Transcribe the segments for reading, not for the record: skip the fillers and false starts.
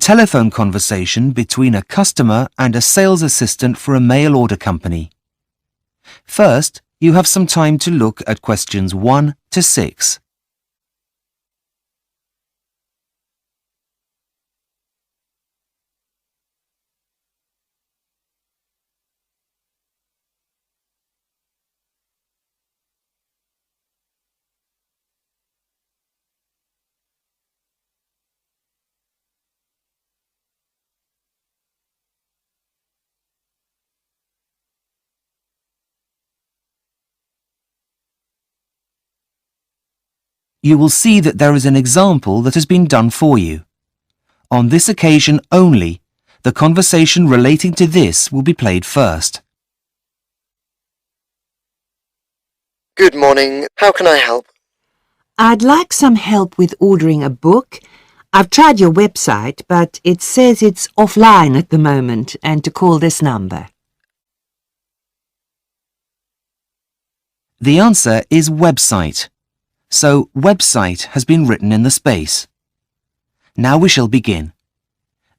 telephone conversation between a customer and a sales assistant for a mail order company. First, you have some time to look at questions 1 to 6. You will see that there is an example that has been done for you. On this occasion only, the conversation relating to this will be played first. Good morning. How can I help? I'd like some help with ordering a book. I've tried your website, but it says it's offline at the moment and to call this number. The answer is website. So website has been written in the space. Now we shall begin.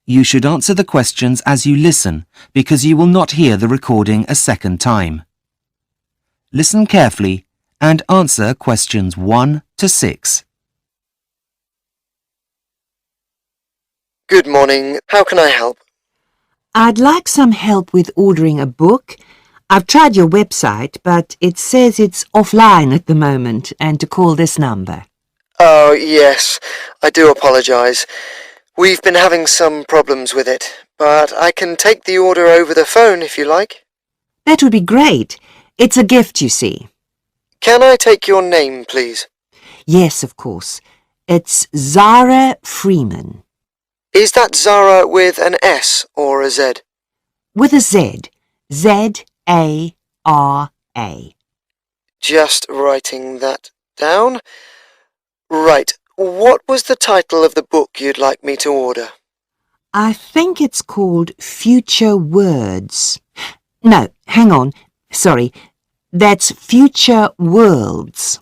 You should answer the questions as you listen because you will not hear the recording a second time. Listen carefully and answer questions 1 to 6. Good morning. How can I help? I'd like some help with ordering a book. I've tried your website, but it says it's offline at the moment and to call this number. Oh, yes. I do apologise. We've been having some problems with it, but I can take the order over the phone if you like. That would be great. It's a gift, you see. Can I take your name, please? Yes, of course. It's Zara Freeman. Is that Zara with an S or a Z? With a Z. Z-A-R-A. Just writing that down. Right. What was the title of the book you'd like me to order? I think it's called Future Words. No, hang on. Sorry. That's Future Worlds.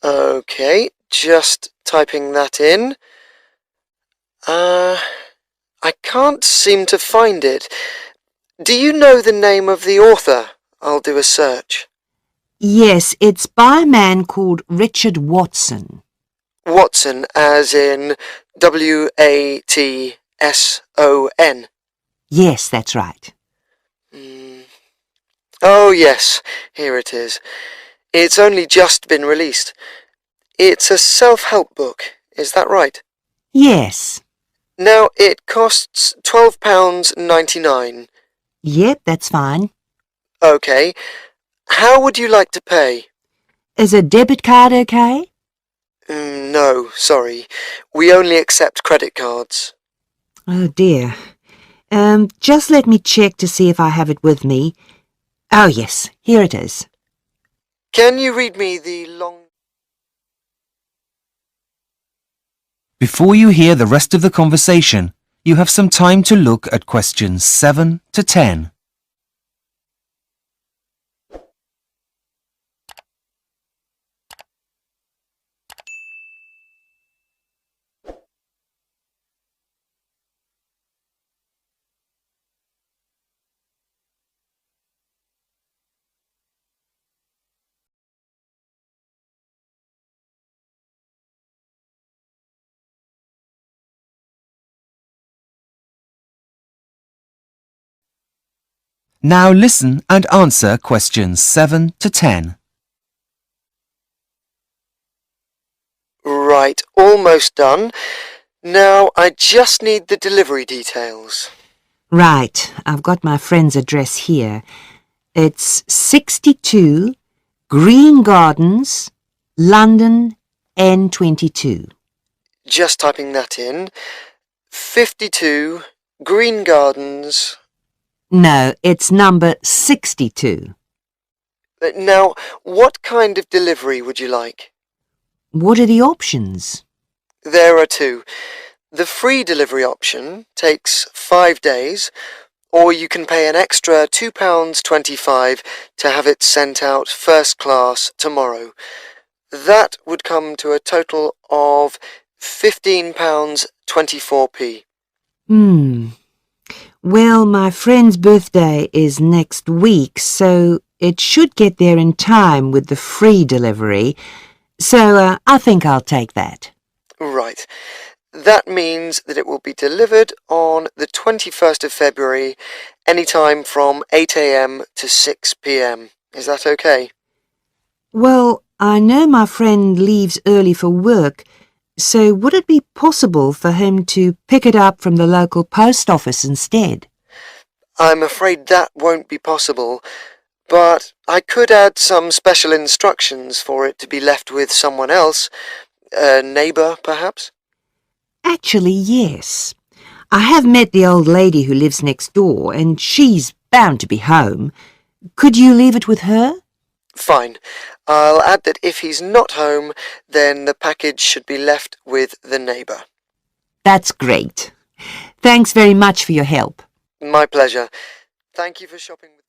Okay, just typing that in. I can't seem to find it. Do you know the name of the author? I'll do a search. Yes, it's by a man called Richard Watson. Watson, as in W-A-T-S-O-N. Yes, that's right. Oh, yes, here it is. It's only just been released. It's a self-help book, is that right? Yes. Now, it costs £12.99. Yep, that's fine. Okay. How would you like to pay? Is a debit card okay? No, sorry. We only accept credit cards. Oh, dear. Just let me check to see if I have it with me. Oh, yes, here it is. Can you read me the long... Before you hear the rest of the conversation, you have some time to look at questions 7 to 10. Now listen and answer questions 7 to 10. Right, almost done. Now I just need the delivery details. Right, I've got my friend's address here. It's 62 Green Gardens, London, N22. Just typing that in. 52 Green Gardens. No, it's number 62. Now, what kind of delivery would you like? What are the options? There are two. The free delivery option takes 5 days, or you can pay an extra £2.25 to have it sent out first class tomorrow. That would come to a total of £15.24p. Well, my friend's birthday is next week, so it should get there in time with the free delivery. So I think I'll take that. Right. That means that it will be delivered on the 21st of February, anytime from 8 a.m. to 6 p.m. Is that okay? Well, I know my friend leaves early for work, so would it be possible for him to pick it up from the local post office instead? I'm afraid that won't be possible, but I could add some special instructions for it to be left with someone else, a neighbour, perhaps? Actually, yes. I have met the old lady who lives next door, and she's bound to be home. Could you leave it with her? Fine. I'll add that if he's not home, then the package should be left with the neighbour. That's great. Thanks very much for your help. My pleasure. Thank you for shopping with...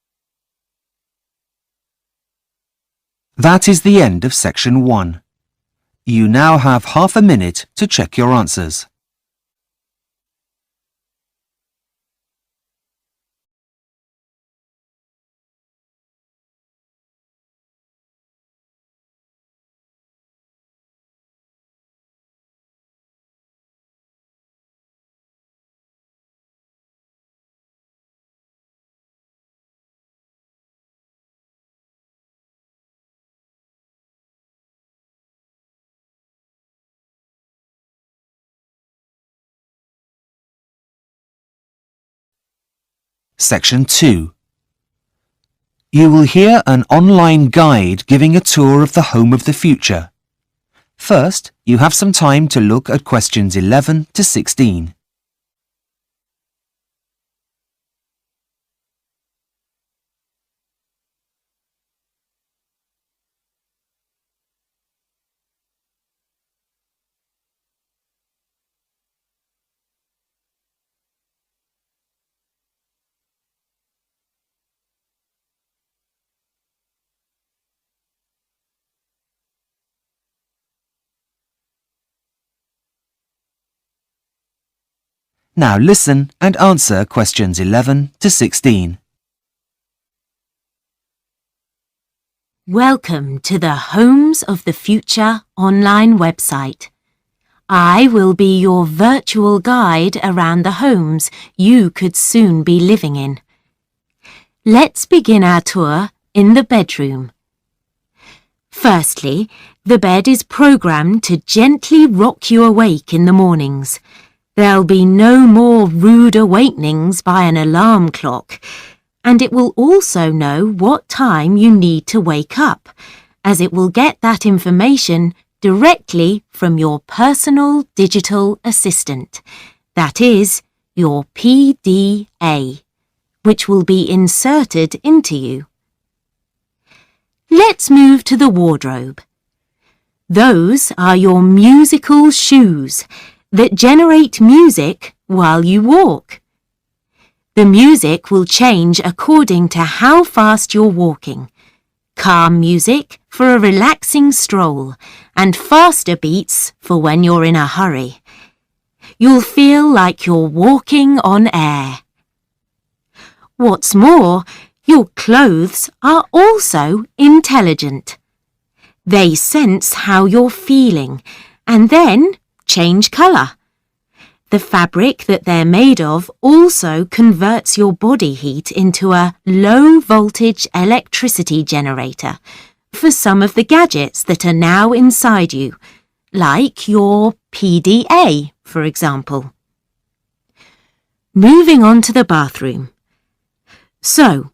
That is the end of section 1. You now have half a minute to check your answers. Section 2. You will hear an online guide giving a tour of the home of the future. First, you have some time to look at questions 11 to 16. Now listen and answer questions 11 to 16. Welcome to the Homes of the Future online website. I will be your virtual guide around the homes you could soon be living in. Let's begin our tour in the bedroom. Firstly, the bed is programmed to gently rock you awake in the mornings. There'll be no more rude awakenings by an alarm clock, and it will also know what time you need to wake up, as it will get that information directly from your personal digital assistant, that is, your PDA, which will be inserted into you. Let's move to the wardrobe. Those are your musical shoes that generate music while you walk. The music will change according to how fast you're walking. Calm music for a relaxing stroll and faster beats for when you're in a hurry. You'll feel like you're walking on air. What's more, your clothes are also intelligent. They sense how you're feeling and then change colour. The fabric that they're made of also converts your body heat into a low-voltage electricity generator for some of the gadgets that are now inside you, like your PDA, for example. Moving on to the bathroom. So,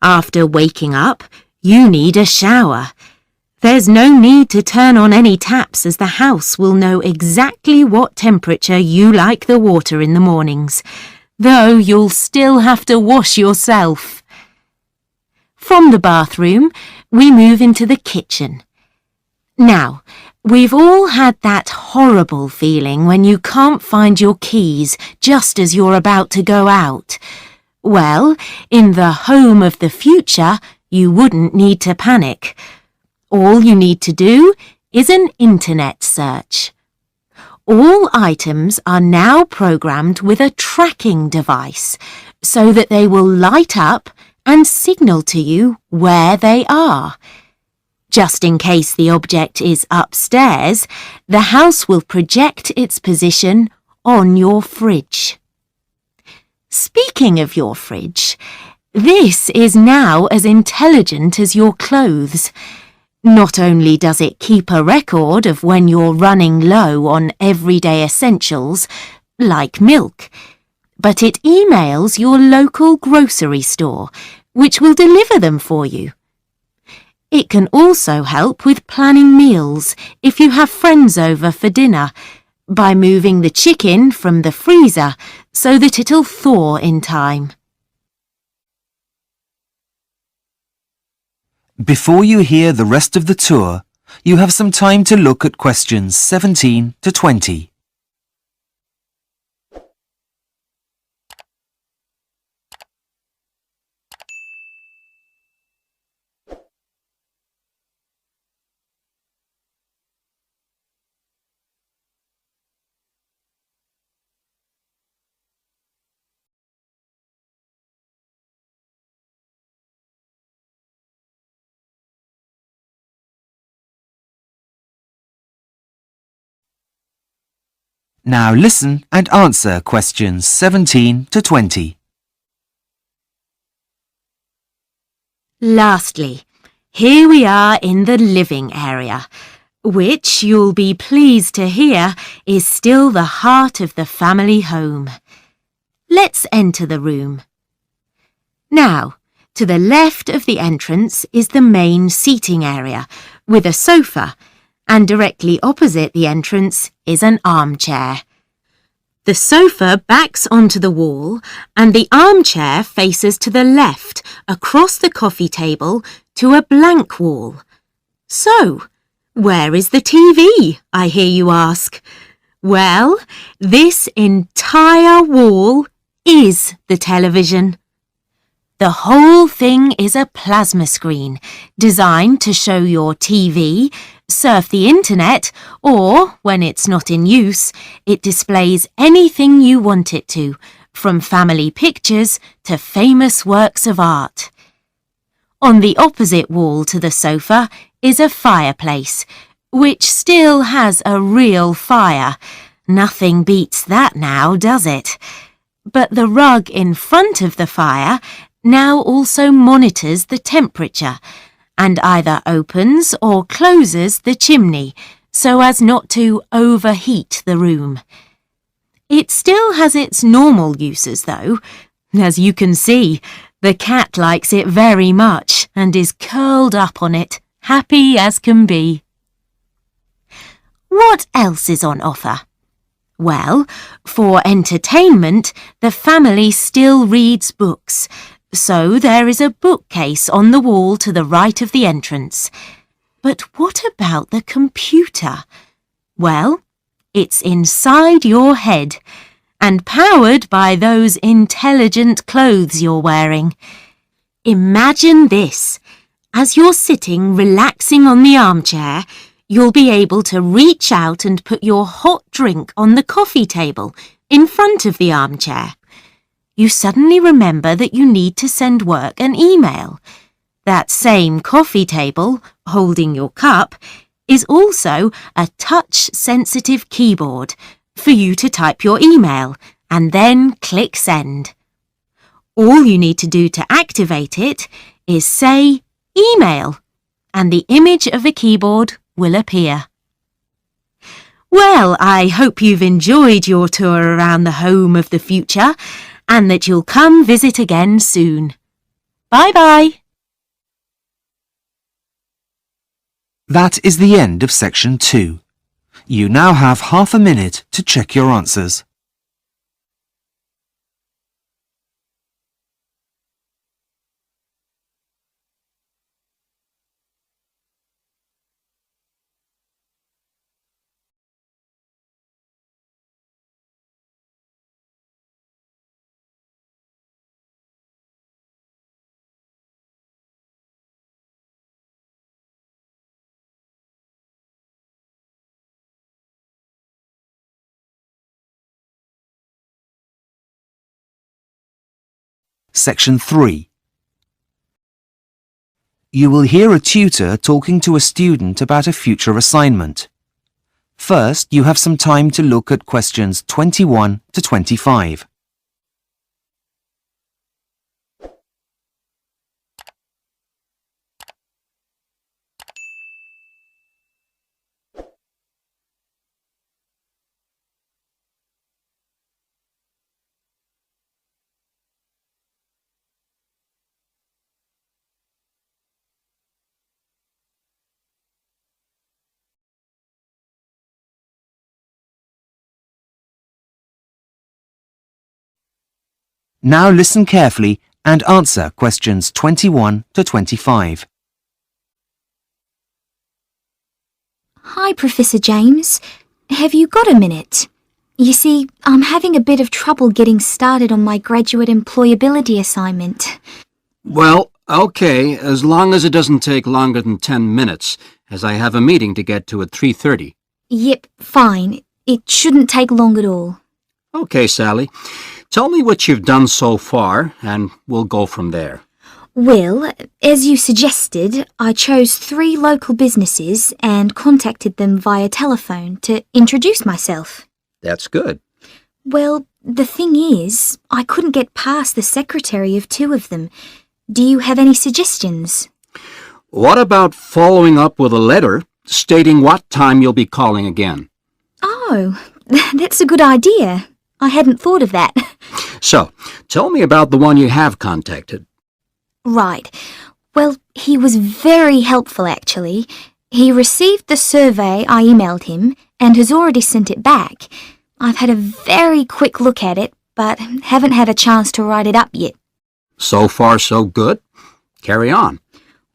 after waking up, you need a shower. There's no need to turn on any taps as the house will know exactly what temperature you like the water in the mornings, though you'll still have to wash yourself. From the bathroom, we move into the kitchen. Now, we've all had that horrible feeling when you can't find your keys just as you're about to go out. Well, in the home of the future, you wouldn't need to panic. All you need to do is an internet search. All items are now programmed with a tracking device so that they will light up and signal to you where they are. Just in case the object is upstairs, the house will project its position on your fridge. Speaking of your fridge, this is now as intelligent as your clothes. Not only does it keep a record of when you're running low on everyday essentials, like milk, but it emails your local grocery store, which will deliver them for you. It can also help with planning meals if you have friends over for dinner, by moving the chicken from the freezer so that it'll thaw in time. Before you hear the rest of the tour, you have some time to look at questions 17 to 20. Now listen and answer questions 17 to 20. Lastly, here we are in the living area, which you'll be pleased to hear is still the heart of the family home. Let's enter the room. Now, to the left of the entrance is the main seating area with a sofa, and directly opposite the entrance is an armchair. The sofa backs onto the wall and the armchair faces to the left across the coffee table to a blank wall. So, where is the TV, I hear you ask? Well, this entire wall is the television. The whole thing is a plasma screen designed to show your TV, surf the internet, or, when it's not in use, it displays anything you want it to, from family pictures to famous works of art. On the opposite wall to the sofa is a fireplace, which still has a real fire. Nothing beats that now, does it? But the rug in front of the fire now also monitors the temperature and either opens or closes the chimney so as not to overheat the room. It still has its normal uses though. As you can see, the cat likes it very much and is curled up on it, happy as can be. What else is on offer? Well, for entertainment, the family still reads books. So there is a bookcase on the wall to the right of the entrance. But what about the computer? Well, it's inside your head and powered by those intelligent clothes you're wearing. Imagine this. As you're sitting relaxing on the armchair, you'll be able to reach out and put your hot drink on the coffee table in front of the armchair. You suddenly remember that you need to send work an email. That same coffee table, holding your cup, is also a touch-sensitive keyboard for you to type your email and then click send. All you need to do to activate it is say email, and the image of a keyboard will appear. Well, I hope you've enjoyed your tour around the home of the future, and that you'll come visit again soon. Bye-bye. That is the end of section 2. You now have half a minute to check your answers. Section 3. You will hear a tutor talking to a student about a future assignment. First, you have some time to look at questions 21 to 25. Now listen carefully and answer questions 21 to 25. Hi, Professor James. Have you got a minute? You see, I'm having a bit of trouble getting started on my graduate employability assignment. Well, okay, as long as it doesn't take longer than 10 minutes, as I have a meeting to get to at 3:30. Yep, fine. It shouldn't take long at all. Okay, Sally. Tell me what you've done so far, and we'll go from there. Well, as you suggested, I chose 3 local businesses and contacted them via telephone to introduce myself. That's good. Well, the thing is, I couldn't get past the secretary of 2 of them. Do you have any suggestions? What about following up with a letter stating what time you'll be calling again? Oh, that's a good idea. I hadn't thought of that. So, tell me about the one you have contacted. Right. Well, he was very helpful, actually. He received the survey I emailed him and has already sent it back. I've had a very quick look at it, but haven't had a chance to write it up yet. So far, so good. Carry on.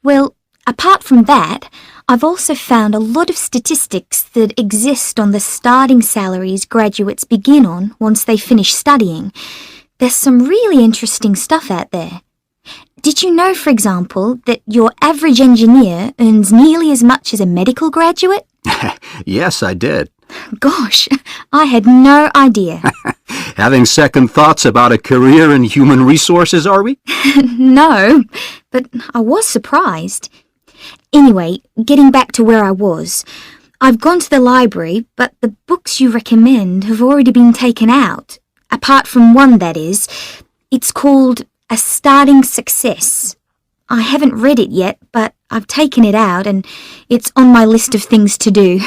Well, apart from that, I've also found a lot of statistics that exist on the starting salaries graduates begin on once they finish studying. There's some really interesting stuff out there. Did you know, for example, that your average engineer earns nearly as much as a medical graduate? Yes, I did. Gosh, I had no idea. Having second thoughts about a career in human resources, are we? No, but I was surprised. Anyway, getting back to where I was, I've gone to the library, but the books you recommend have already been taken out. Apart from one, that is. It's called A Starting Success. I haven't read it yet, but I've taken it out and it's on my list of things to do.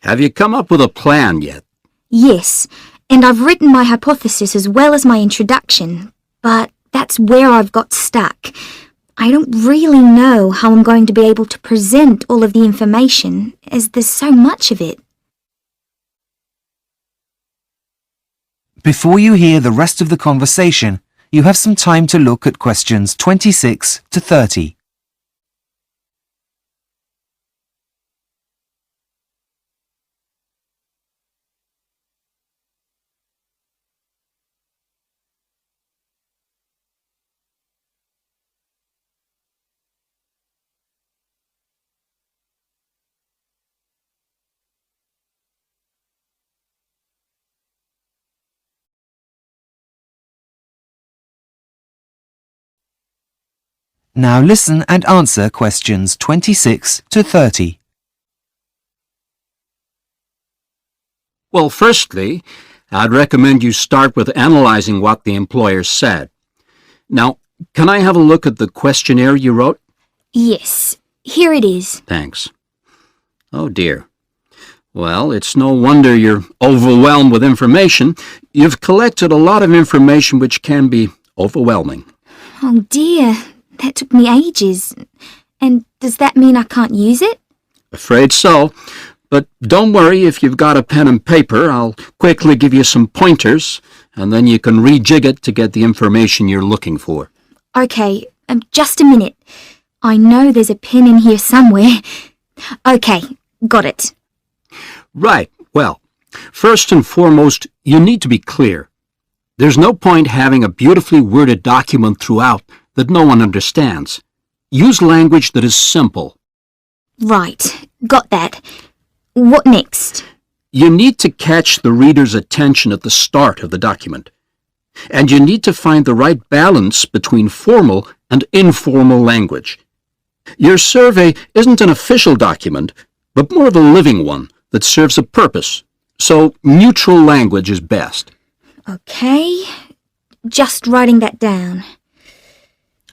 Have you come up with a plan yet? Yes, and I've written my hypothesis as well as my introduction, but that's where I've got stuck. I don't really know how I'm going to be able to present all of the information, as there's so much of it. Before you hear the rest of the conversation, you have some time to look at questions 26 to 30. Now listen and answer questions 26 to 30. Well, firstly, I'd recommend you start with analyzing what the employer said. Now, can I have a look at the questionnaire you wrote? Yes, here it is. Thanks. Oh, dear. Well, it's no wonder you're overwhelmed with information. You've collected a lot of information which can be overwhelming. Oh dear, that took me ages. And does that mean I can't use it? Afraid so. But don't worry, if you've got a pen and paper, I'll quickly give you some pointers, and then you can rejig it to get the information you're looking for. Okay, just a minute. I know there's a pen in here somewhere. Okay, got it. Right. Well, first and foremost, you need to be clear. There's no point having a beautifully worded document throughout that no one understands. Use language that is simple. Right, got that. What next? You need to catch the reader's attention at the start of the document. And you need to find the right balance between formal and informal language. Your survey isn't an official document, but more of a living one that serves a purpose, so neutral language is best. Okay, just writing that down.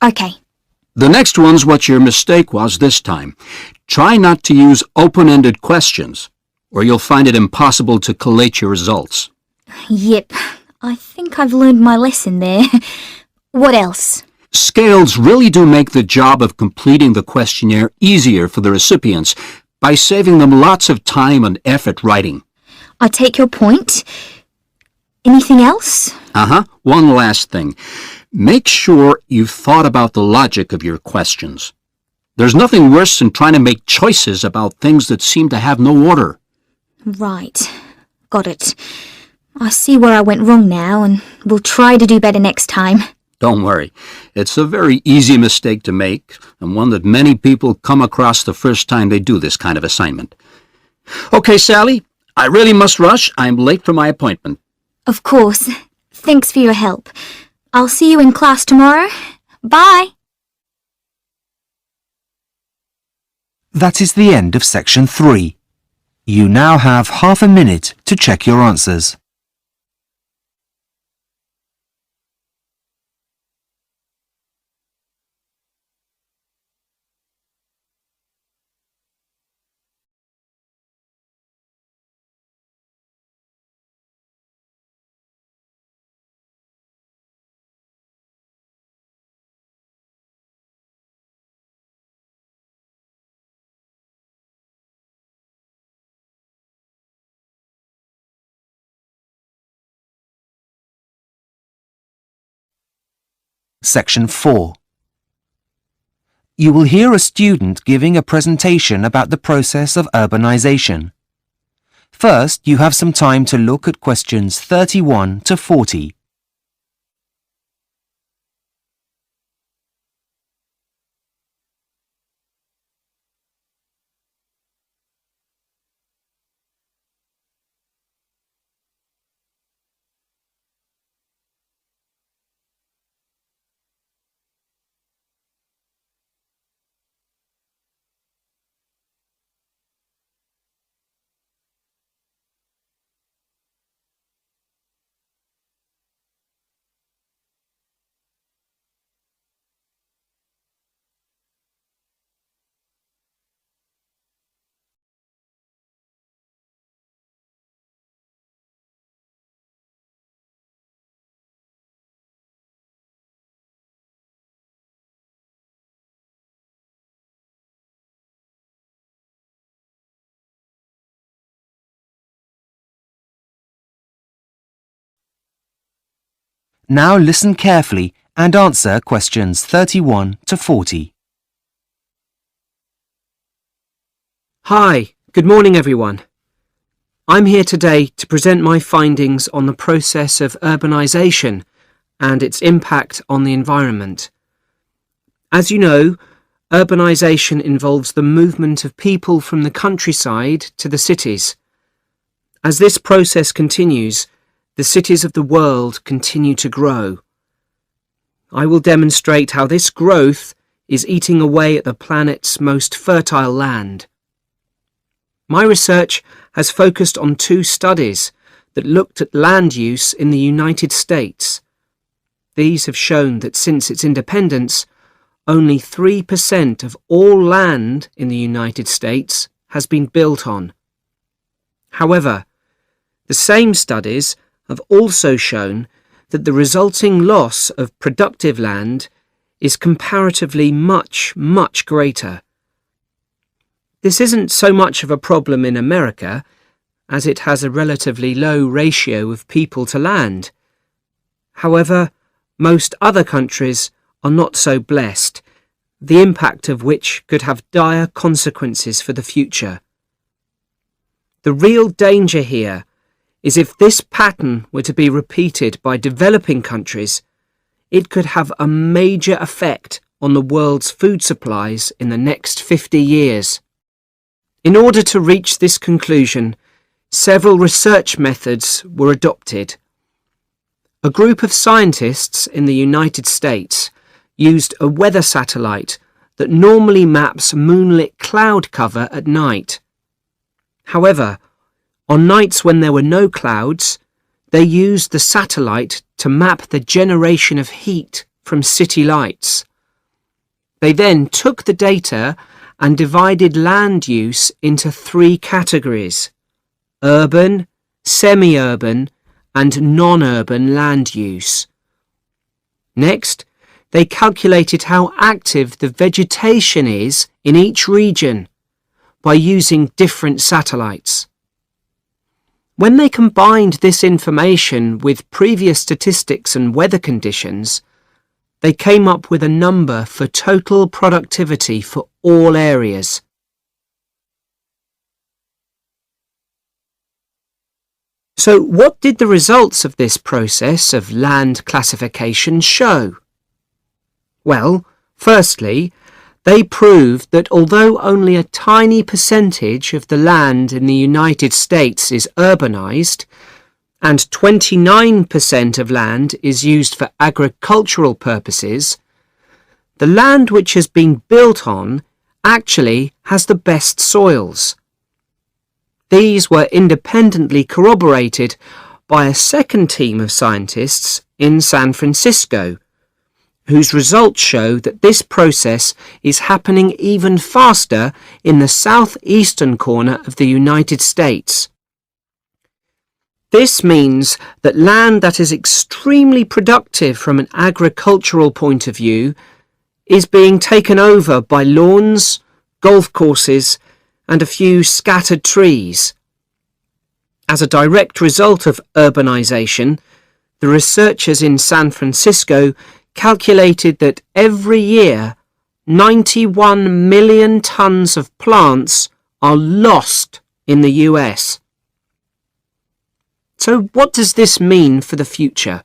Okay. The next one's what your mistake was this time. Try not to use open-ended questions, or you'll find it impossible to collate your results. Yep, I think I've learned my lesson there. What else? Scales really do make the job of completing the questionnaire easier for the recipients by saving them lots of time and effort writing. I take your point. Anything else? One last thing. Make sure you've thought about the logic of your questions. There's nothing worse than trying to make choices about things that seem to have no order. Right. Got it. I see where I went wrong now, and we'll try to do better next time. Don't worry. It's a very easy mistake to make, and one that many people come across the first time they do this kind of assignment. Okay, Sally, I really must rush. I'm late for my appointment. Of course. Thanks for your help. I'll see you in class tomorrow. Bye. That is the end of section 3. You now have half a minute to check your answers. Section 4. You will hear a student giving a presentation about the process of urbanization. First, you have some time to look at questions 31 to 40. Now listen carefully and answer questions 31 to 40. Hi, good morning everyone. I'm here today to present my findings on the process of urbanisation and its impact on the environment. As you know, urbanisation involves the movement of people from the countryside to the cities. As this process continues, the cities of the world continue to grow. I will demonstrate how this growth is eating away at the planet's most fertile land. My research has focused on 2 studies that looked at land use in the United States. These have shown that since its independence, only 3% of all land in the United States has been built on. However, the same studies have also shown that the resulting loss of productive land is comparatively much greater. This isn't so much of a problem in America, as it has a relatively low ratio of people to land. However, most other countries are not so blessed, the impact of which could have dire consequences for the future. The real danger here is if this pattern were to be repeated by developing countries, it could have a major effect on the world's food supplies in the next 50 years. In order to reach this conclusion, several research methods were adopted. A group of scientists in the United States used a weather satellite that normally maps moonlit cloud cover at night. However, on nights when there were no clouds, they used the satellite to map the generation of heat from city lights. They then took the data and divided land use into 3 categories: urban, semi-urban, and non-urban land use. Next, they calculated how active the vegetation is in each region by using different satellites. When they combined this information with previous statistics and weather conditions, they came up with a number for total productivity for all areas. So what did the results of this process of land classification show? Well, firstly, they proved that although only a tiny percentage of the land in the United States is urbanized, and 29% of land is used for agricultural purposes, the land which has been built on actually has the best soils. These were independently corroborated by a second team of scientists in San Francisco, whose results show that this process is happening even faster in the southeastern corner of the United States. This means that land that is extremely productive from an agricultural point of view is being taken over by lawns, golf courses, and a few scattered trees. As a direct result of urbanization, the researchers in San Francisco calculated that every year 91 million tons of plants are lost in the US. So what does this mean for the future?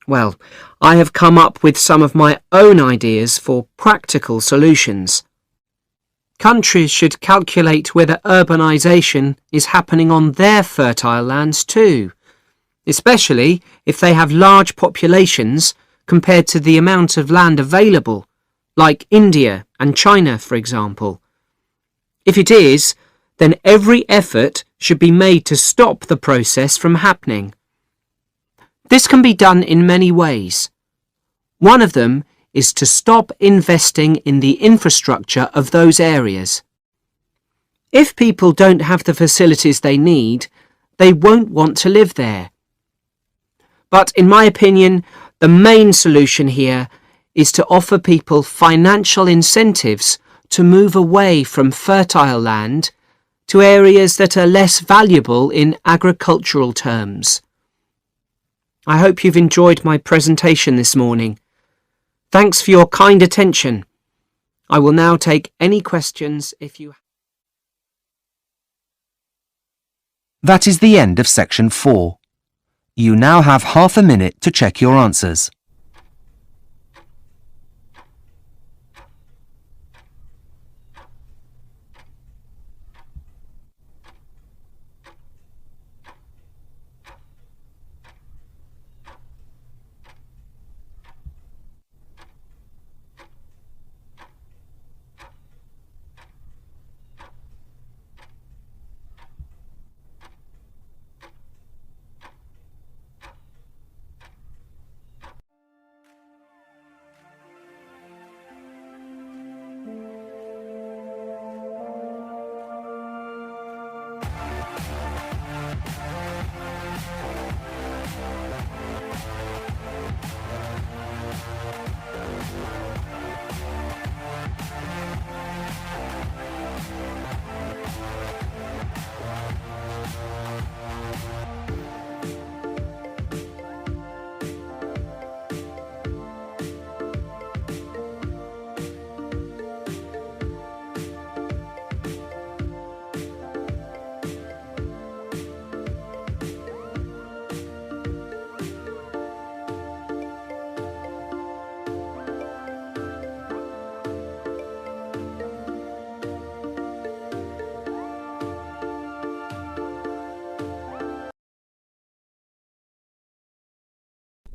Well, I have come up with some of my own ideas for practical solutions. Countries should calculate whether urbanization is happening on their fertile lands too, especially if they have large populations compared to the amount of land available, like India and China, for example. If it is, then every effort should be made to stop the process from happening. This can be done in many ways. One of them is to stop investing in the infrastructure of those areas. If people don't have the facilities they need, they won't want to live there. But in my opinion, the main solution here is to offer people financial incentives to move away from fertile land to areas that are less valuable in agricultural terms. I hope you've enjoyed my presentation this morning. Thanks for your kind attention. I will now take any questions if you... That is the end of section 4. You now have half a minute to check your answers.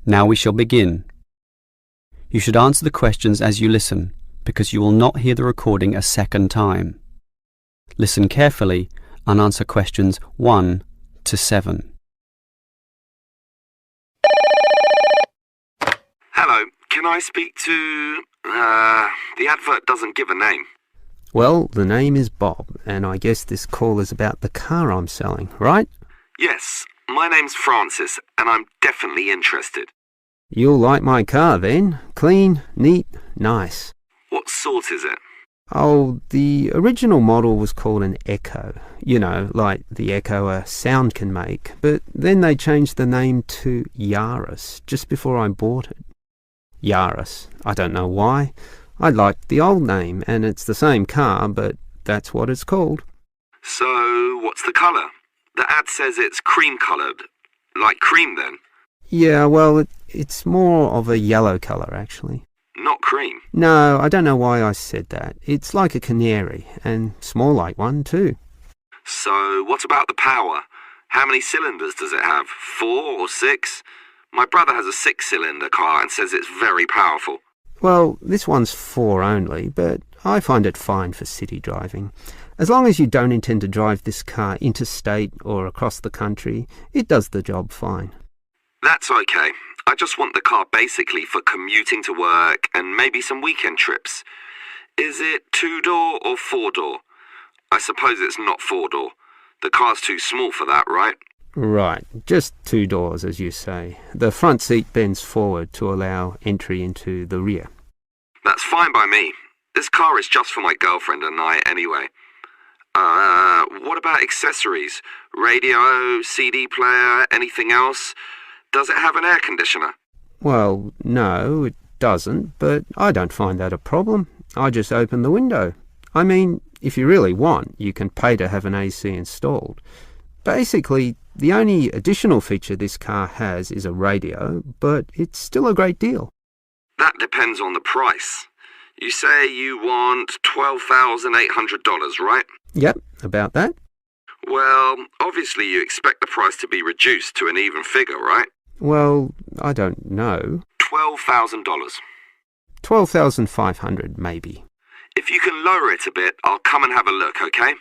Now we shall begin. You should answer the questions as you listen, because you will not hear the recording a second time. Listen carefully and answer questions 1 to 7. Hello, can I speak to... the advert doesn't give a name. Well, the name is Bob, and I guess this call is about the car I'm selling, right? Yes, my name's Francis, and I'm definitely interested. You'll like my car then. Clean, neat, nice. What sort is it? Oh, the original model was called an Echo. You know, like the echo a sound can make. But then they changed the name to Yaris just before I bought it. Yaris. I don't know why. I liked the old name, and it's the same car, but that's what it's called. So, what's the colour? The ad says it's cream-coloured. Like cream, then? Yeah, well, it's more of a yellow colour, actually. Not cream? No, I don't know why I said that. It's like a canary, and it's more like one, too. So, what about the power? How many cylinders does it have? 4 or 6? My brother has a 6-cylinder car and says it's very powerful. Well, this one's 4 only, but I find it fine for city driving. As long as you don't intend to drive this car interstate or across the country, it does the job fine. That's okay. I just want the car basically for commuting to work and maybe some weekend trips. Is it 2-door or 4-door? I suppose it's not 4-door. The car's too small for that, right? Right, just 2 doors, as you say. The front seat bends forward to allow entry into the rear. That's fine by me. This car is just for my girlfriend and I anyway. What about accessories? Radio, CD player, anything else? Does it have an air conditioner? Well, no, it doesn't, but I don't find that a problem. I just open the window. I mean, if you really want, you can pay to have an AC installed. Basically, the only additional feature this car has is a radio, but it's still a great deal. That depends on the price. You say you want $12,800, right? Yep, about that. Well, obviously you expect the price to be reduced to an even figure, right? Well, I don't know. $12,000. $12,500, maybe. If you can lower it a bit, I'll come and have a look, okay?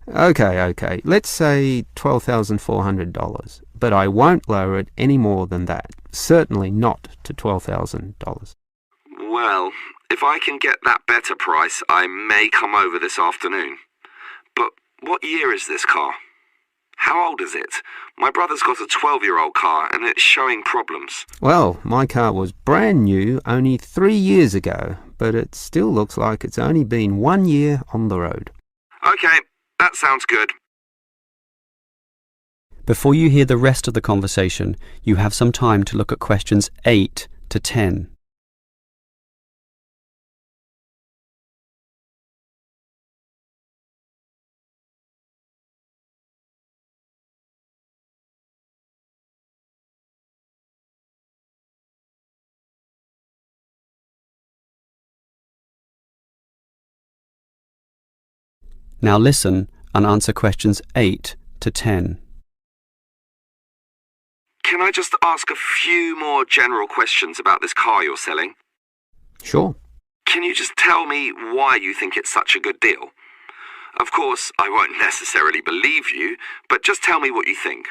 Okay. Let's say $12,400, but I won't lower it any more than that. Certainly not to $12,000. Well, if I can get that better price, I may come over this afternoon. But what year is this car? How old is it? My brother's got a 12-year-old car and it's showing problems. Well, my car was brand new only 3 years ago, but it still looks like it's only been 1 year on the road. Okay, that sounds good. Before you hear the rest of the conversation, you have some time to look at questions 8 to 10. Now listen and answer questions 8 to 10. Can I just ask a few more general questions about this car you're selling? Sure. Can you just tell me why you think it's such a good deal? Of course, I won't necessarily believe you, but just tell me what you think.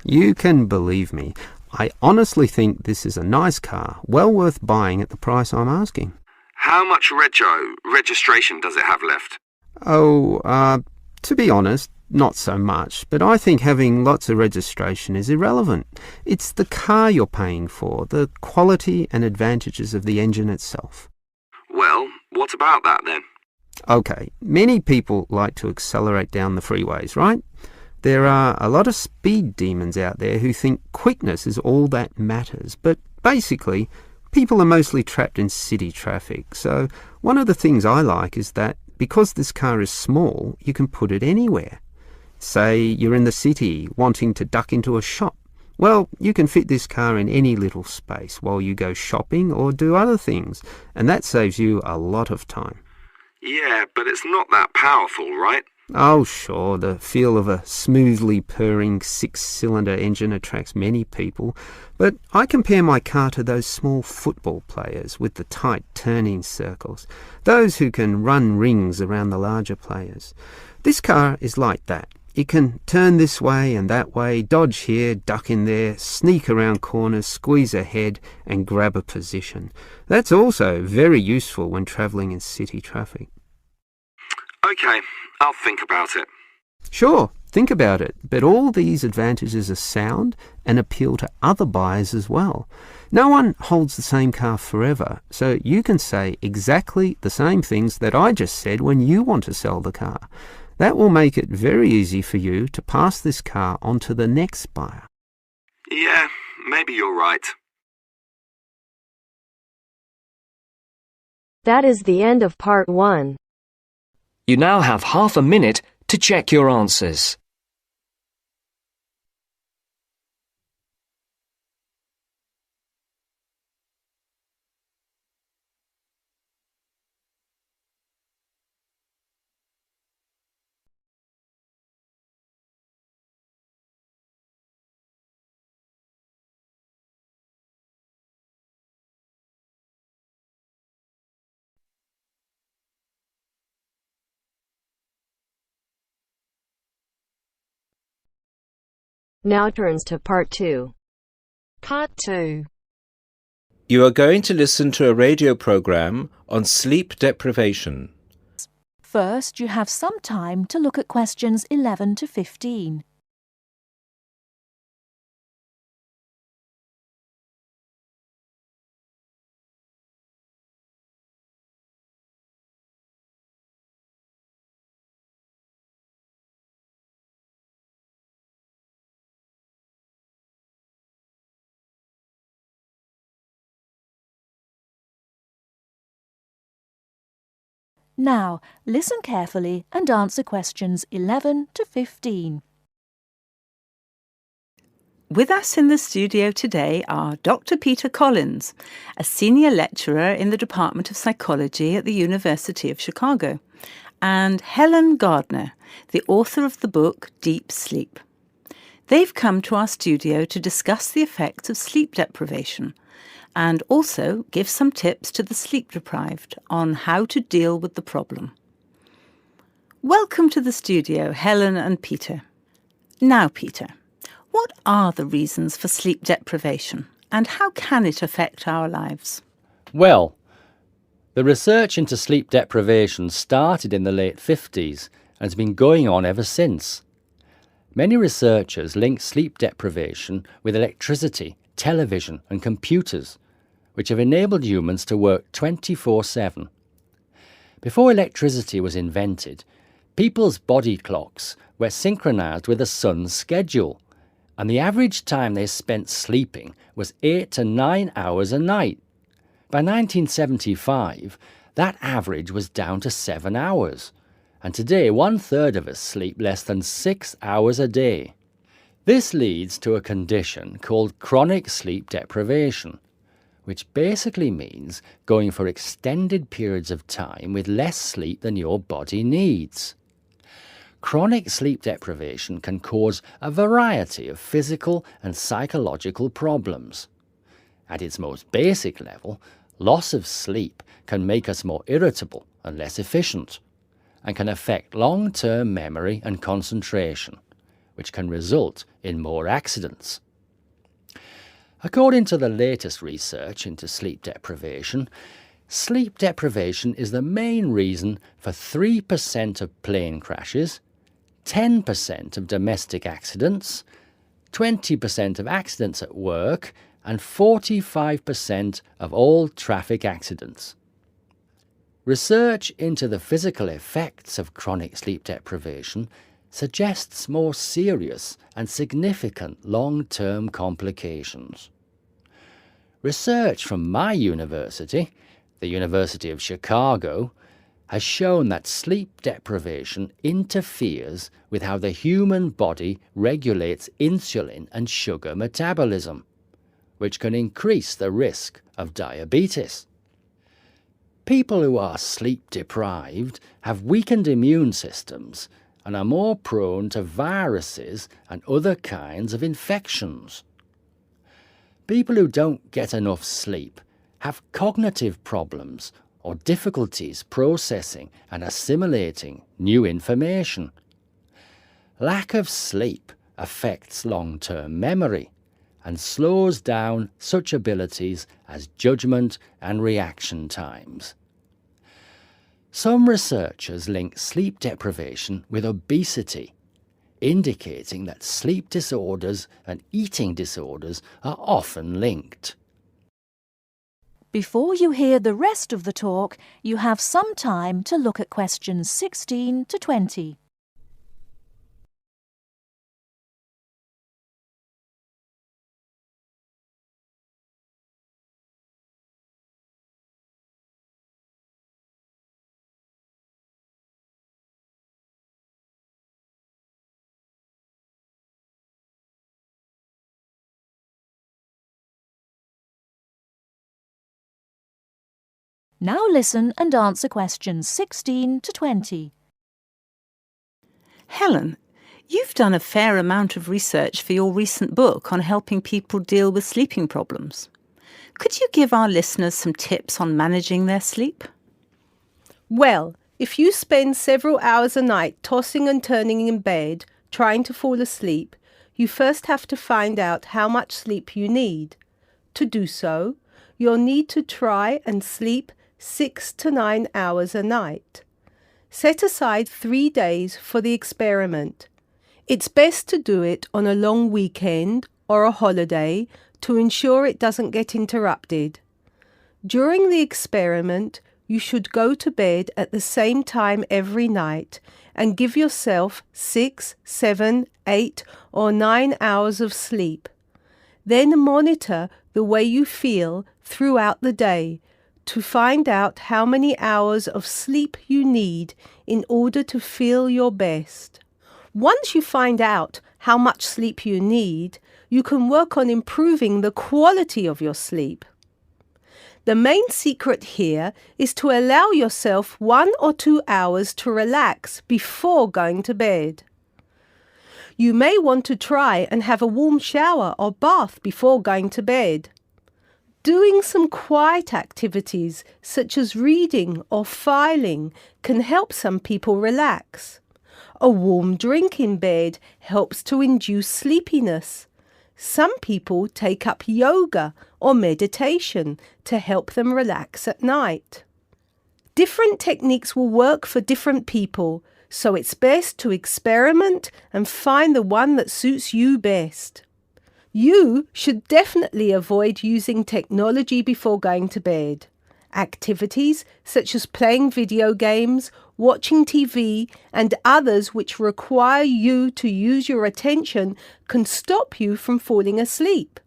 You can believe me. I honestly think this is a nice car, well worth buying at the price I'm asking. How much registration does it have left? To be honest, not so much, but I think having lots of registration is irrelevant. It's the car you're paying for, the quality and advantages of the engine itself. Well, what about that then? Okay, many people like to accelerate down the freeways, right? There are a lot of speed demons out there who think quickness is all that matters, but basically, people are mostly trapped in city traffic, so one of the things I like is that because this car is small, you can put it anywhere. Say you're in the city wanting to duck into a shop. Well, you can fit this car in any little space while you go shopping or do other things, and that saves you a lot of time. Yeah, but it's not that powerful, right? Oh, sure, the feel of a smoothly purring six-cylinder engine attracts many people, but I compare my car to those small football players with the tight turning circles, those who can run rings around the larger players. This car is like that. It can turn this way and that way, dodge here, duck in there, sneak around corners, squeeze ahead and grab a position. That's also very useful when travelling in city traffic. Okay, I'll think about it. Sure, think about it, but all these advantages are sound and appeal to other buyers as well. No one holds the same car forever, so you can say exactly the same things that I just said when you want to sell the car. That will make it very easy for you to pass this car on to the next buyer. Yeah, maybe you're right. That is the end of part 1. You now have half a minute to check your answers. Now turns to part 2. Part 2. You are going to listen to a radio program on sleep deprivation. First, you have some time to look at questions 11 to 15. Now, listen carefully and answer questions 11 to 15. With us in the studio today are Dr. Peter Collins, a senior lecturer in the Department of Psychology at the University of Chicago, and Helen Gardner, the author of the book Deep Sleep. They've come to our studio to discuss the effects of sleep deprivation and also give some tips to the sleep-deprived on how to deal with the problem. Welcome to the studio, Helen and Peter. Now, Peter, what are the reasons for sleep deprivation and how can it affect our lives? Well, the research into sleep deprivation started in the late 50s and has been going on ever since. Many researchers link sleep deprivation with electricity, television and computers, which have enabled humans to work 24/7. Before electricity was invented, people's body clocks were synchronized with the sun's schedule, and the average time they spent sleeping was 8 to 9 hours a night. By 1975, that average was down to 7 hours, and today 1/3 of us sleep less than 6 hours a day. This leads to a condition called chronic sleep deprivation, which basically means going for extended periods of time with less sleep than your body needs. Chronic sleep deprivation can cause a variety of physical and psychological problems. At its most basic level, loss of sleep can make us more irritable and less efficient, and can affect long-term memory and concentration, which can result in more accidents. According to the latest research into sleep deprivation is the main reason for 3% of plane crashes, 10% of domestic accidents, 20% of accidents at work, and 45% of all traffic accidents. Research into the physical effects of chronic sleep deprivation suggests more serious and significant long-term complications. Research from my university, the University of Chicago, has shown that sleep deprivation interferes with how the human body regulates insulin and sugar metabolism, which can increase the risk of diabetes. People who are sleep deprived have weakened immune systems and are more prone to viruses and other kinds of infections. People who don't get enough sleep have cognitive problems or difficulties processing and assimilating new information. Lack of sleep affects long-term memory and slows down such abilities as judgment and reaction times. Some researchers link sleep deprivation with obesity, indicating that sleep disorders and eating disorders are often linked. Before you hear the rest of the talk, you have some time to look at questions 16 to 20. Now listen and answer questions 16 to 20. Helen, you've done a fair amount of research for your recent book on helping people deal with sleeping problems. Could you give our listeners some tips on managing their sleep? Well, if you spend several hours a night tossing and turning in bed, trying to fall asleep, you first have to find out how much sleep you need. To do so, you'll need to try and sleep 6 to 9 hours a night. Set aside 3 days for the experiment. It's best to do it on a long weekend or a holiday to ensure it doesn't get interrupted. During the experiment, you should go to bed at the same time every night and give yourself 6, 7, 8 or 9 hours of sleep. Then monitor the way you feel throughout the day to find out how many hours of sleep you need in order to feel your best. Once you find out how much sleep you need, you can work on improving the quality of your sleep. The main secret here is to allow yourself 1 or 2 hours to relax before going to bed. You may want to try and have a warm shower or bath before going to bed. Doing some quiet activities such as reading or filing can help some people relax. A warm drink in bed helps to induce sleepiness. Some people take up yoga or meditation to help them relax at night. Different techniques will work for different people, so it's best to experiment and find the one that suits you best. You should definitely avoid using technology before going to bed. Activities such as playing video games, watching TV, and others which require you to use your attention can stop you from falling asleep.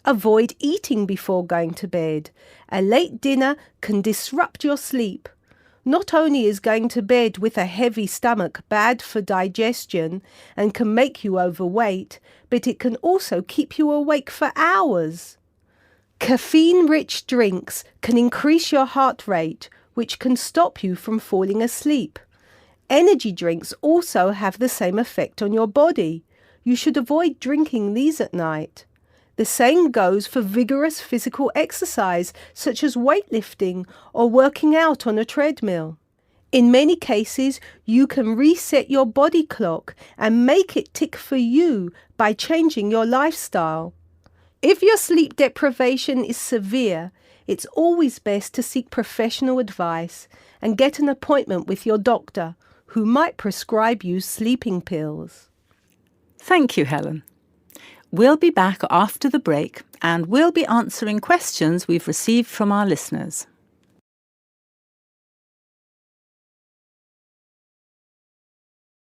Avoid eating before going to bed. A late dinner can disrupt your sleep. Not only is going to bed with a heavy stomach bad for digestion and can make you overweight, but it can also keep you awake for hours. Caffeine-rich drinks can increase your heart rate, which can stop you from falling asleep. Energy drinks also have the same effect on your body. You should avoid drinking these at night. The same goes for vigorous physical exercise such as weightlifting or working out on a treadmill. In many cases, you can reset your body clock and make it tick for you by changing your lifestyle. If your sleep deprivation is severe, it's always best to seek professional advice and get an appointment with your doctor, who might prescribe you sleeping pills. Thank you, Helen. We'll be back after the break and we'll be answering questions we've received from our listeners.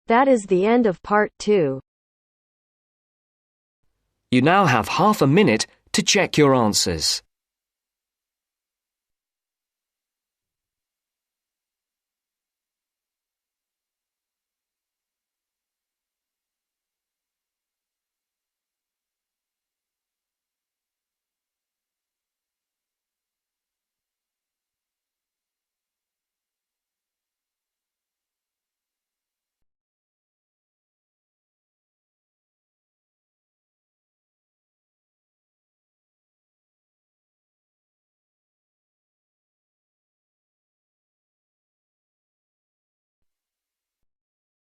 That is the end of part 2. You now have half a minute to check your answers.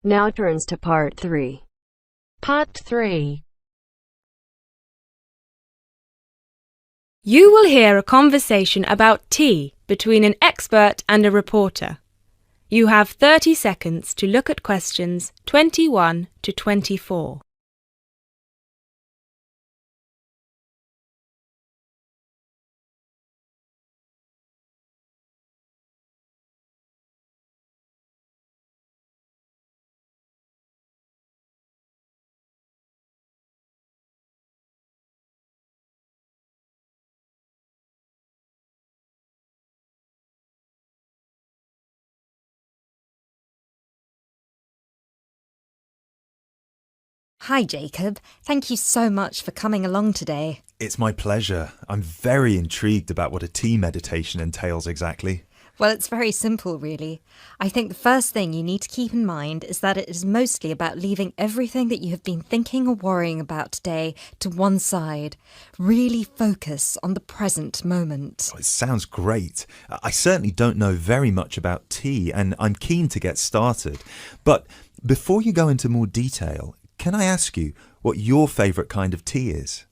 Now turns to Part 3. Part 3. You will hear a conversation about tea between an expert and a reporter. You have 30 seconds to look at questions 21 to 24. Hi, Jacob. Thank you so much for coming along today. It's my pleasure. I'm very intrigued about what a tea meditation entails exactly. Well, it's very simple, really. I think the first thing you need to keep in mind is that it is mostly about leaving everything that you have been thinking or worrying about today to one side. Really focus on the present moment. Oh, it sounds great. I certainly don't know very much about tea, and I'm keen to get started. But before you go into more detail, can I ask you what your favourite kind of tea is?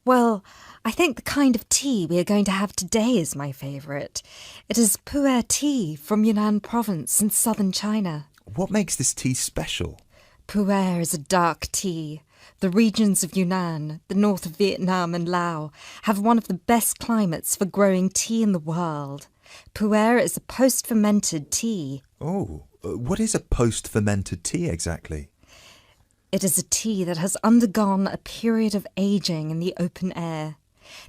Well, I think the kind of tea we are going to have today is my favourite. It is pu'er tea from Yunnan province in southern China. What makes this tea special? Pu'er is a dark tea. The regions of Yunnan, the north of Vietnam and Laos, have one of the best climates for growing tea in the world. Pu'er is a post-fermented tea. Oh, what is a post-fermented tea exactly? It is a tea that has undergone a period of aging in the open air.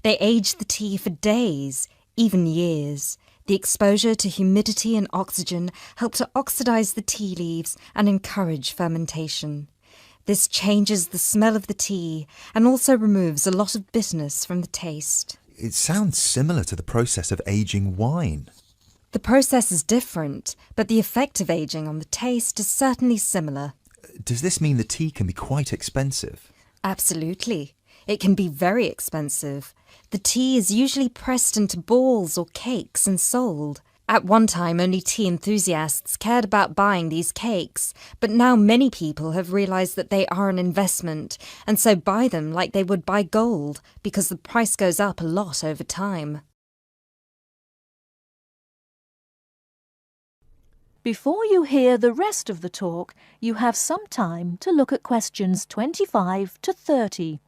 They age the tea for days, even years. The exposure to humidity and oxygen help to oxidize the tea leaves and encourage fermentation. This changes the smell of the tea and also removes a lot of bitterness from the taste. It sounds similar to the process of aging wine. The process is different, but the effect of aging on the taste is certainly similar. Does this mean the tea can be quite expensive? Absolutely. It can be very expensive. The tea is usually pressed into balls or cakes and sold. At one time, only tea enthusiasts cared about buying these cakes, but now many people have realised that they are an investment, and so buy them like they would buy gold, because the price goes up a lot over time. Before you hear the rest of the talk, you have some time to look at questions 25 to 30.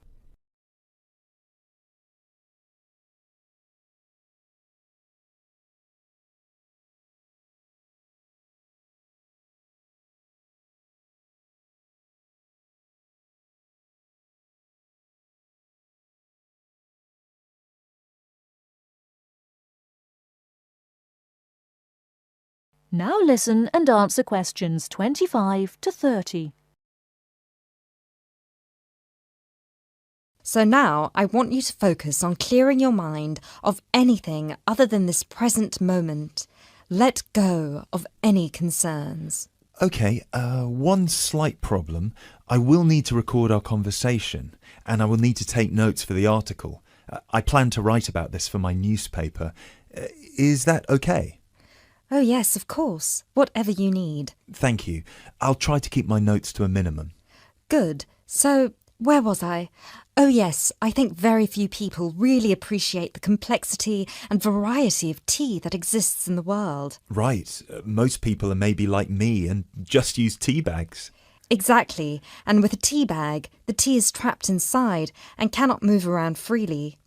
Now listen and answer questions 25 to 30. So now I want you to focus on clearing your mind of anything other than this present moment. Let go of any concerns. OK, one slight problem. I will need to record our conversation, and I will need to take notes for the article. I plan to write about this for my newspaper. Is that OK? Oh yes, of course. Whatever you need. Thank you. I'll try to keep my notes to a minimum. Good. So, where was I? Oh yes, I think very few people really appreciate the complexity and variety of tea that exists in the world. Right. Most people are maybe like me and just use tea bags. Exactly. And with a tea bag, the tea is trapped inside and cannot move around freely.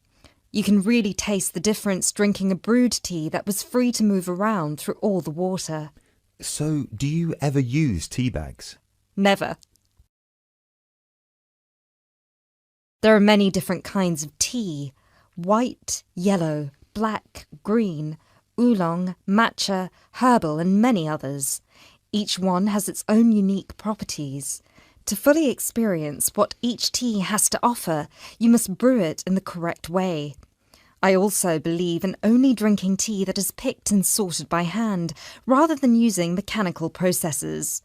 You can really taste the difference drinking a brewed tea that was free to move around through all the water. So, do you ever use tea bags? Never. There are many different kinds of tea: white, yellow, black, green, oolong, matcha, herbal and many others. Each one has its own unique properties. To fully experience what each tea has to offer, you must brew it in the correct way. I also believe in only drinking tea that is picked and sorted by hand, rather than using mechanical processes.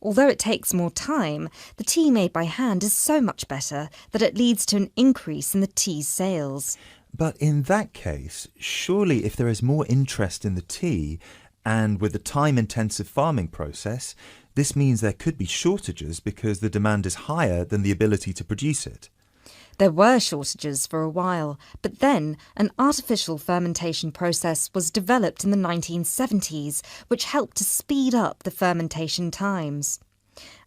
Although it takes more time, the tea made by hand is so much better that it leads to an increase in the tea's sales. But in that case, surely if there is more interest in the tea, and with the time-intensive farming process, This means there could be shortages because the demand is higher than the ability to produce it. There were shortages for a while, but then an artificial fermentation process was developed in the 1970s, which helped to speed up the fermentation times.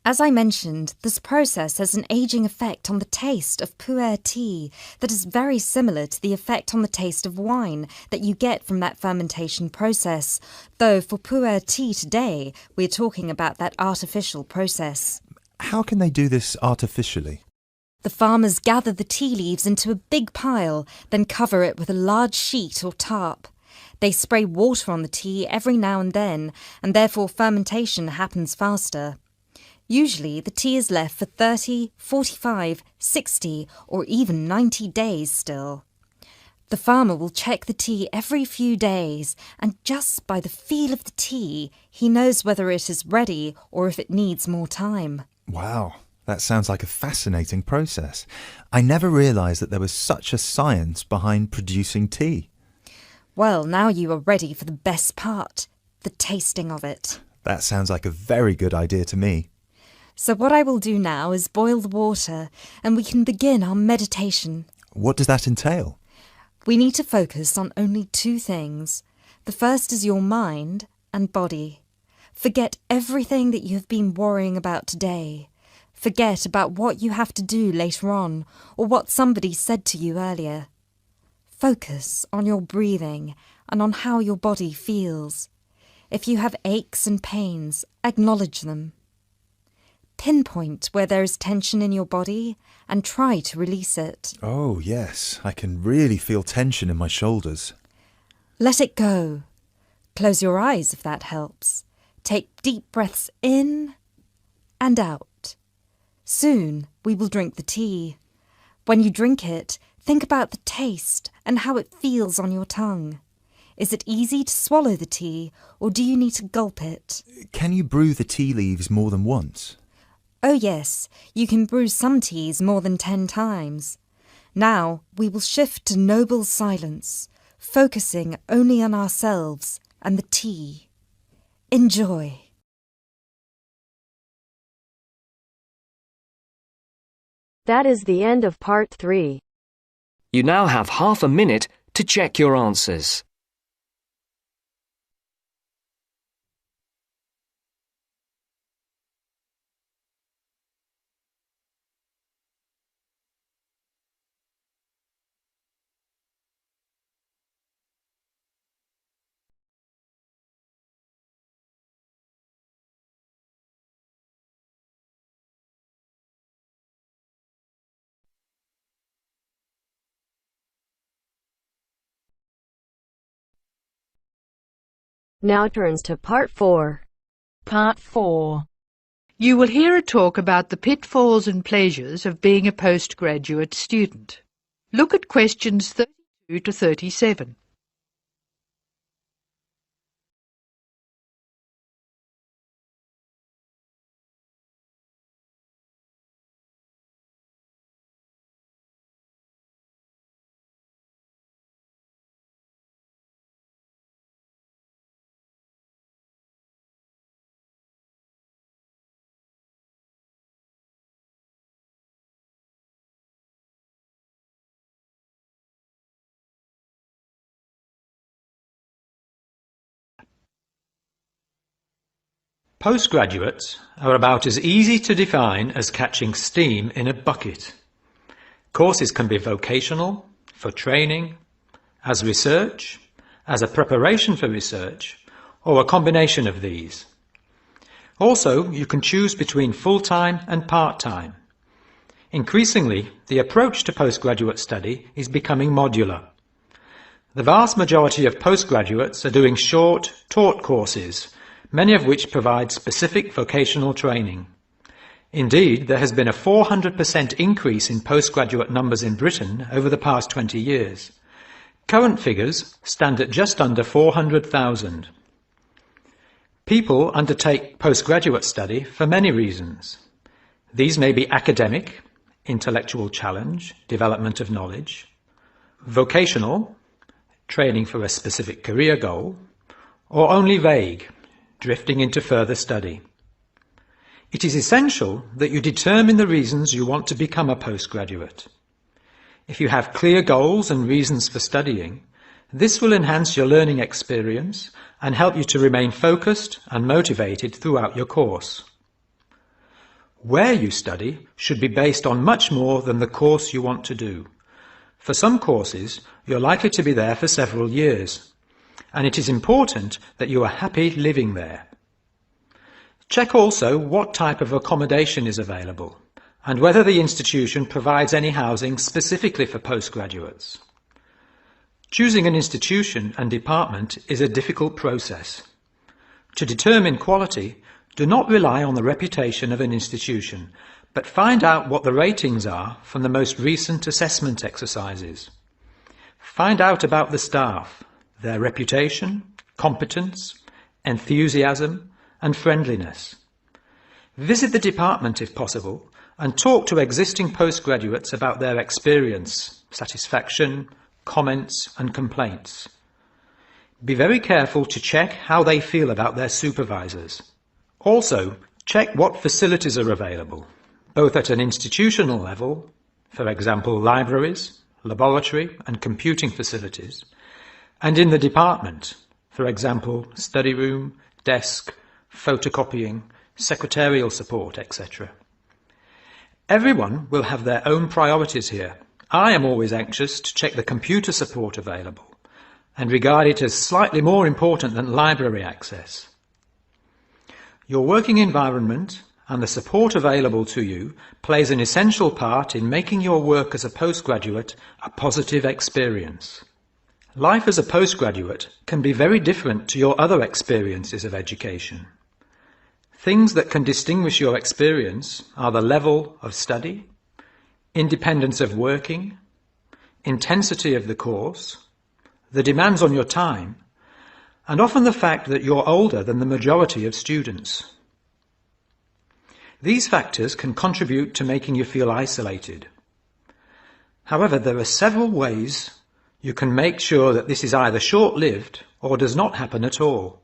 As I mentioned, this process has an ageing effect on the taste of pu'er tea that is very similar to the effect on the taste of wine that you get from that fermentation process, though for pu'er tea today, we're talking about that artificial process. How can they do this artificially? The farmers gather the tea leaves into a big pile, then cover it with a large sheet or tarp. They spray water on the tea every now and then, and therefore fermentation happens faster. Usually, the tea is left for 30, 45, 60 or even 90 days still. The farmer will check the tea every few days, and just by the feel of the tea, he knows whether it is ready or if it needs more time. Wow, that sounds like a fascinating process. I never realised that there was such a science behind producing tea. Well, now you are ready for the best part, the tasting of it. That sounds like a very good idea to me. So what I will do now is boil the water, and we can begin our meditation. What does that entail? We need to focus on only two things. The first is your mind and body. Forget everything that you have been worrying about today. Forget about what you have to do later on, or what somebody said to you earlier. Focus on your breathing and on how your body feels. If you have aches and pains, acknowledge them. Pinpoint where there is tension in your body and try to release it. Oh, yes, I can really feel tension in my shoulders. Let it go. Close your eyes if that helps. Take deep breaths in and out. Soon we will drink the tea. When you drink it, think about the taste and how it feels on your tongue. Is it easy to swallow the tea, or do you need to gulp it? Can you brew the tea leaves more than once? Oh yes, you can brew some teas more than 10 times. Now we will shift to noble silence, focusing only on ourselves and the tea. Enjoy. That is the end of part 3. You now have half a minute to check your answers. Now turns to part 4. Part 4. You will hear a talk about the pitfalls and pleasures of being a postgraduate student. Look at questions 32 to 37. Postgraduates are about as easy to define as catching steam in a bucket. Courses can be vocational, for training, as research, as a preparation for research, or a combination of these. Also, you can choose between full-time and part-time. Increasingly, the approach to postgraduate study is becoming modular. The vast majority of postgraduates are doing short, taught courses, many of which provide specific vocational training. Indeed, there has been a 400% increase in postgraduate numbers in Britain over the past 20 years. Current figures stand at just under 400,000. People undertake postgraduate study for many reasons. These may be academic, intellectual challenge, development of knowledge; vocational, training for a specific career goal; or only vague, drifting into further study. It is essential that you determine the reasons you want to become a postgraduate. If you have clear goals and reasons for studying, this will enhance your learning experience and help you to remain focused and motivated throughout your course. Where you study should be based on much more than the course you want to do. For some courses, you're likely to be there for several years, and it is important that you are happy living there. Check also what type of accommodation is available and whether the institution provides any housing specifically for postgraduates. Choosing an institution and department is a difficult process. To determine quality, do not rely on the reputation of an institution, but find out what the ratings are from the most recent assessment exercises. Find out about the staff, their reputation, competence, enthusiasm, and friendliness. Visit the department if possible and talk to existing postgraduates about their experience, satisfaction, comments and complaints. Be very careful to check how they feel about their supervisors. Also, check what facilities are available, both at an institutional level, for example libraries, laboratory and computing facilities, and in the department, for example study room, desk, photocopying, secretarial support, etc. Everyone will have their own priorities here. I am always anxious to check the computer support available and regard it as slightly more important than library access. Your working environment and the support available to you plays an essential part in making your work as a postgraduate a positive experience. Life as a postgraduate can be very different to your other experiences of education. Things that can distinguish your experience are the level of study, independence of working, intensity of the course, the demands on your time, and often the fact that you're older than the majority of students. These factors can contribute to making you feel isolated. However, there are several ways you can make sure that this is either short-lived or does not happen at all.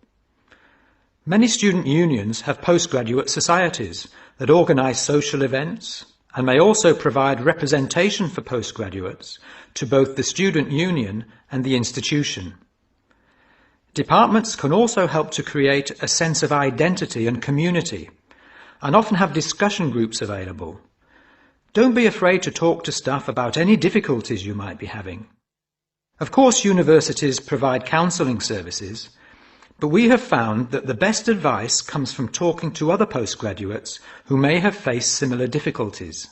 Many student unions have postgraduate societies that organise social events and may also provide representation for postgraduates to both the student union and the institution. Departments can also help to create a sense of identity and community, and often have discussion groups available. Don't be afraid to talk to staff about any difficulties you might be having. Of course, universities provide counselling services, but we have found that the best advice comes from talking to other postgraduates who may have faced similar difficulties.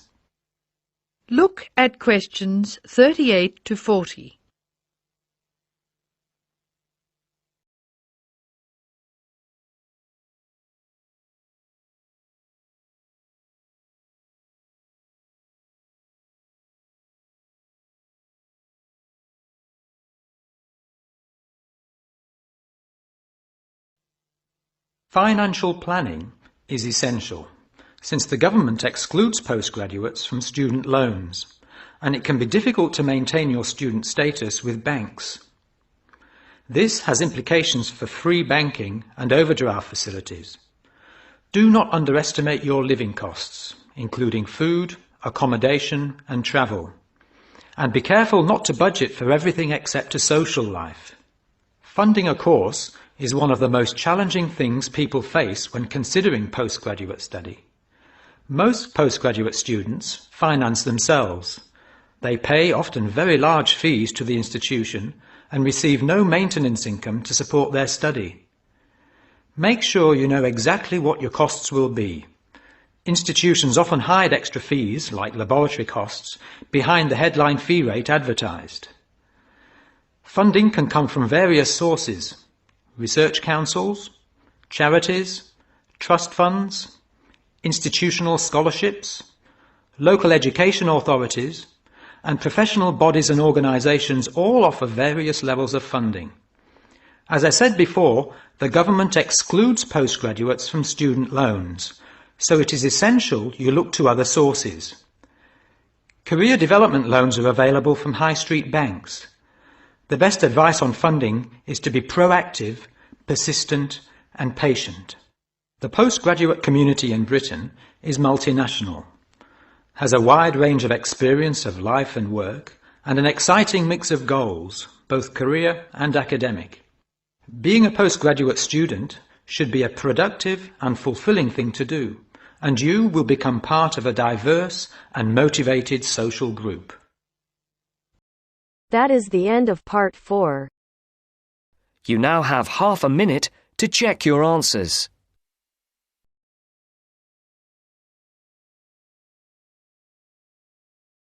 Look at questions 38 to 40. Financial planning is essential, since the government excludes postgraduates from student loans, and it can be difficult to maintain your student status with banks. This has implications for free banking and overdraft facilities. Do not underestimate your living costs, including food, accommodation and travel. And be careful not to budget for everything except a social life. Funding a course is one of the most challenging things people face when considering postgraduate study. Most postgraduate students finance themselves. They pay often very large fees to the institution and receive no maintenance income to support their study. Make sure you know exactly what your costs will be. Institutions often hide extra fees, like laboratory costs, behind the headline fee rate advertised. Funding can come from various sources: research councils, charities, trust funds, institutional scholarships, local education authorities, and professional bodies and organisations all offer various levels of funding. As I said before, the government excludes postgraduates from student loans, so it is essential you look to other sources. Career development loans are available from high street banks. The best advice on funding is to be proactive, persistent and patient. The postgraduate community in Britain is multinational, has a wide range of experience of life and work, and an exciting mix of goals, both career and academic. Being a postgraduate student should be a productive and fulfilling thing to do, and you will become part of a diverse and motivated social group. That is the end of part 4. You now have half a minute to check your answers.